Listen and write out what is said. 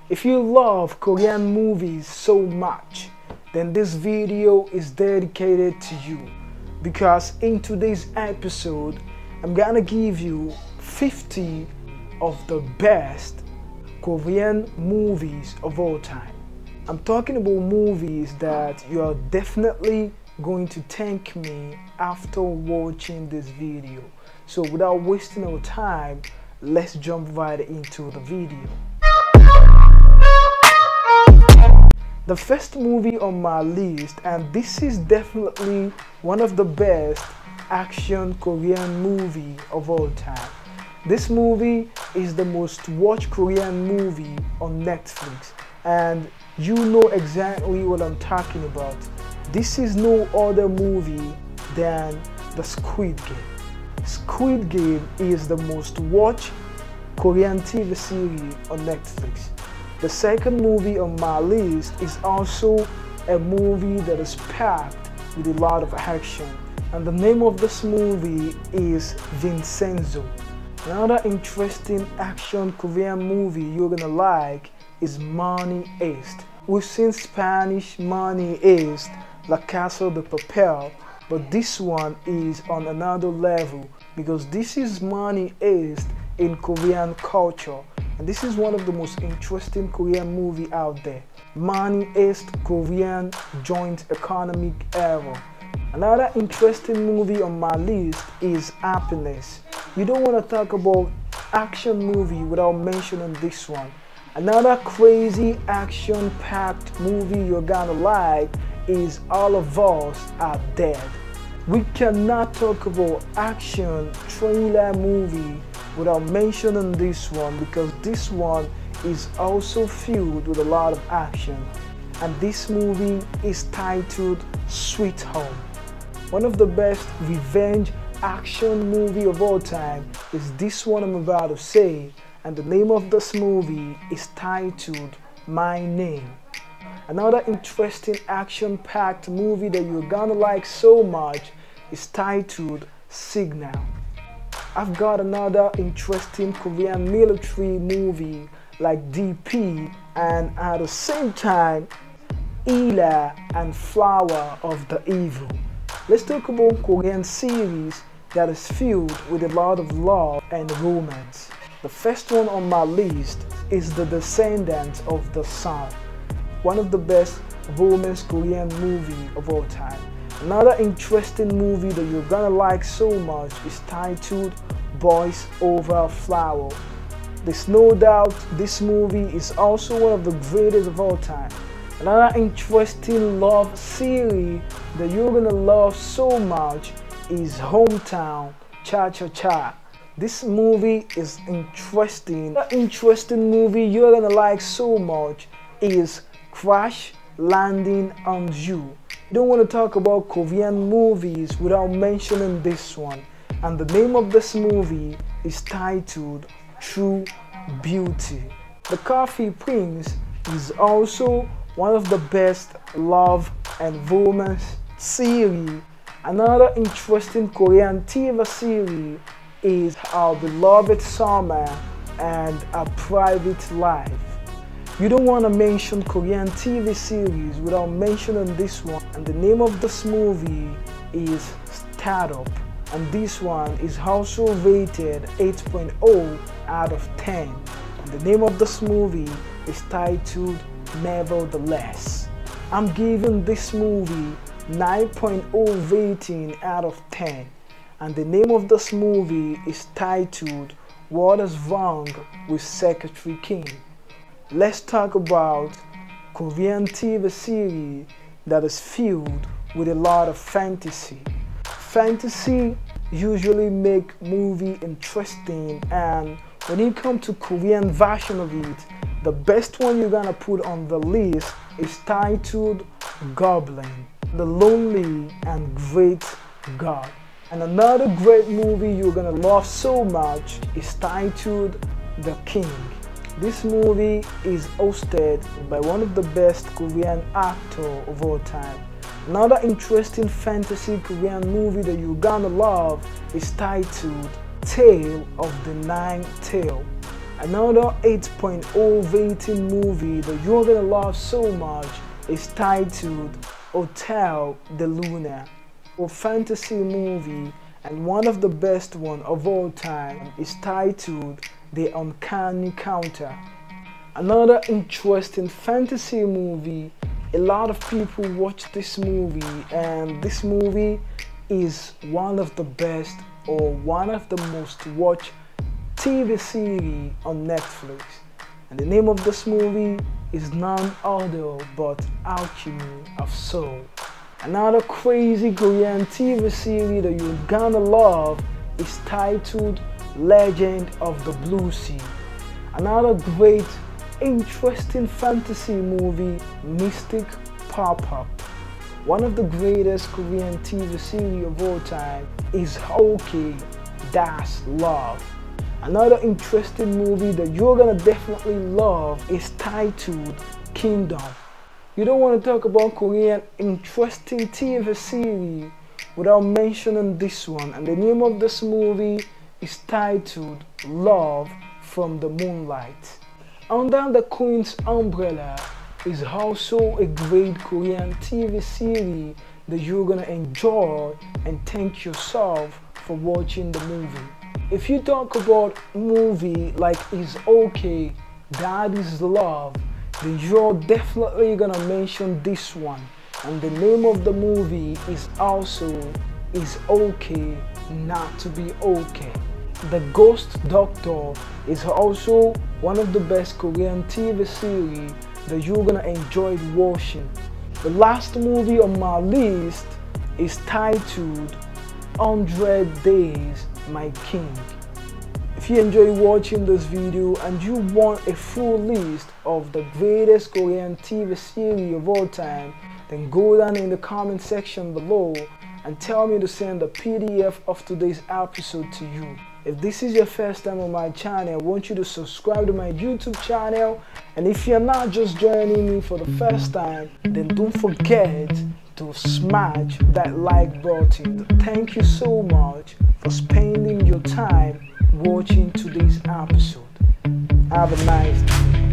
If you love Korean movies so much, then this video is dedicated to you, because in today's episode I'm gonna give you 50 of the best Korean movies of all time. I'm talking about movies that you are definitely going to thank me after watching this video. So without wasting our time, let's jump right into the video. The first movie on my list, and this is definitely one of the best action Korean movie of all time. This movie is the most watched Korean movie on Netflix, and you know exactly what I'm talking about. This is no other movie than the Squid Game. Squid Game is the most watched Korean TV series on Netflix. The second movie on my list is also a movie that is packed with a lot of action, and the name of this movie is Vincenzo. Another interesting action Korean movie you're gonna like is Money Heist. We've seen Spanish Money Heist, La Casa de Papel, but this one is on another level because this is Money Heist in Korean culture. And this is one of the most interesting Korean movie out there. Money Heist Korean Joint Economic Era. Another interesting movie on my list is Happiness. You don't want to talk about action movie without mentioning this one. Another crazy action-packed movie you're gonna like is All of Us Are Dead. We cannot talk about action thriller movie without mentioning this one, because this one is also filled with a lot of action, and this movie is titled Sweet Home. One of the best revenge action movie of all time is this one I'm about to say, and the name of this movie is titled My Name. Another interesting action-packed movie that you're gonna like so much is titled Signal. I've got another interesting Korean military movie like DP, and at the same time Ila and Flower of the Evil. Let's talk about Korean series that is filled with a lot of love and romance. The first one on my list is The Descendants of the Sun, one of the best romance Korean movie of all time. Another interesting movie that you're gonna like so much is titled Boys Over Flower. There's no doubt this movie is also one of the greatest of all time. Another interesting love series that you're gonna love so much is Hometown Cha-Cha-Cha. This movie is interesting. Another interesting movie you're gonna like so much is Crash Landing on You. You don't want to talk about Korean movies without mentioning this one, and the name of this movie is titled True Beauty. The Coffee Prince is also one of the best love and romance series. Another interesting Korean TV series is Our Beloved Summer and A Private Life. You don't want to mention Korean TV series without mentioning this one, and the name of this movie is Startup, and this one is also rated 8.0 out of 10, and the name of this movie is titled Nevertheless. I'm giving this movie 9.0 rating out of 10, and the name of this movie is titled What Is Wrong with Secretary Kim. Let's talk about Korean TV series that is filled with a lot of fantasy. Fantasy usually make movie interesting, and when you come to Korean version of it, the best one you're gonna put on the list is titled Goblin, the Lonely and Great God. And another great movie you're gonna love so much is titled The King. This movie is hosted by one of the best Korean actors of all time. Another interesting fantasy Korean movie that you're gonna love is titled Tale of the Nine Tail. Another 8.0 rating movie that you're gonna love so much is titled Hotel de Luna. A fantasy movie, and one of the best one of all time is titled The Uncanny Counter. Another interesting fantasy movie. A lot of people watch this movie, and this movie is one of the best or one of the most watched TV series on Netflix. And the name of this movie is none other but Alchemy of Soul. Another crazy Korean TV series that you're gonna love is titled Legend of the Blue Sea. Another great, interesting fantasy movie, Mystic Pop-Up. One of the greatest Korean TV series of all time is Okay, That's Love. Another interesting movie that you're gonna definitely love is titled Kingdom. You don't want to talk about Korean interesting TV series without mentioning this one, and the name of this movie is titled Love from the Moonlight. Under the Queen's Umbrella is also a great Korean TV series that you're gonna enjoy and thank yourself for watching the movie. If you talk about movie like Is Okay, That Is Love, then you're definitely gonna mention this one, and the name of the movie is also Is Okay Not to Be Okay. The Ghost Doctor is also one of the best Korean TV series that you're gonna enjoy watching. The last movie on my list is titled 100 Days My King. If you enjoy watching this video and you want a full list of the greatest Korean TV series of all time, then go down in the comment section below and tell me to send the PDF of today's episode to you. If this is your first time on my channel, I want you to subscribe to my YouTube channel, and if you're not just joining me for the first time, then don't forget to smash that like button. Thank you so much for spending your time watching today's episode. Have a nice day.